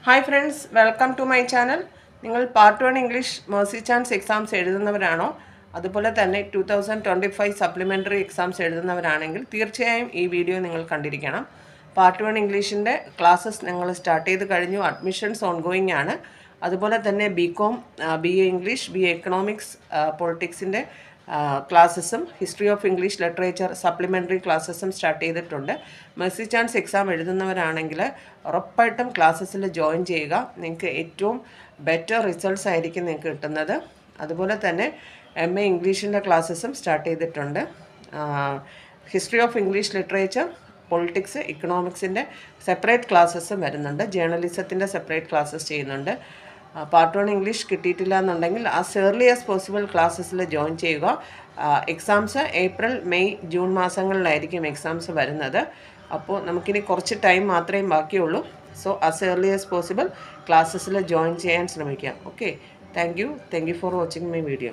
Hi friends, welcome to my channel. നിങ്ങൾ part 1 English mercy chance exams എഴുതുന്നവരാണോ, അതുപോലെ തന്നെ 2025 സപ്ലിമെൻ്ററി എക്സാംസ് എഴുതുന്നവരാണെങ്കിൽ തീർച്ചയായും ഈ വീഡിയോ നിങ്ങൾ കണ്ടിരിക്കണം. പാർട്ട് 1 ഇംഗ്ലീഷിൻ്റെ ക്ലാസ്സസ് നിങ്ങൾ സ്റ്റാർട്ട് ചെയ്ത് കഴിഞ്ഞു. അഡ്മിഷൻസ് ഓൺഗോയിങ് ആണ്. അതുപോലെ തന്നെ BCom, BA English, BA economics, പൊളിറ്റിക്സിൻ്റെ ക്ലാസ്സസും history of English literature supplementary ക്ലാസ്സസും സ്റ്റാർട്ട് ചെയ്തിട്ടുണ്ട്. മേഴ്സി ചാൻസ് എക്സാം എഴുതുന്നവരാണെങ്കിൽ ഉറപ്പായിട്ടും ക്ലാസ്സസിൽ ജോയിൻ ചെയ്യുക. നിങ്ങൾക്ക് ഏറ്റവും ബെറ്റർ റിസൾട്ട്സ് ആയിരിക്കും നിങ്ങൾക്ക് കിട്ടുന്നത്. അതുപോലെ തന്നെ MA ഇംഗ്ലീഷിൻ്റെ ക്ലാസ്സസും സ്റ്റാർട്ട് ചെയ്തിട്ടുണ്ട്. History of English literature, politics, ഇക്കണോമിക്സിൻ്റെ സെപ്പറേറ്റ് ക്ലാസ്സസും വരുന്നുണ്ട്. ജേർണലിസത്തിൻ്റെ സെപ്പറേറ്റ് ക്ലാസ്സസ് ചെയ്യുന്നുണ്ട്. പാർട്ട് 1 ഇംഗ്ലീഷ് കിട്ടിയിട്ടില്ല എന്നുണ്ടെങ്കിൽ ആസ് ഏർലി ആസ് പോസിബിൾ ക്ലാസ്സസിൽ ജോയിൻ ചെയ്യുക. എക്സാംസ് ഏപ്രിൽ, മെയ്, ജൂൺ മാസങ്ങളിലായിരിക്കും എക്സാംസ് വരുന്നത്. അപ്പോൾ നമുക്കിനി കുറച്ച് ടൈം മാത്രമേ ബാക്കിയുള്ളൂ. So as early as possible ക്ലാസ്സസിൽ ജോയിൻ ചെയ്യാൻ ശ്രമിക്കാം. Okay, thank you for watching my video.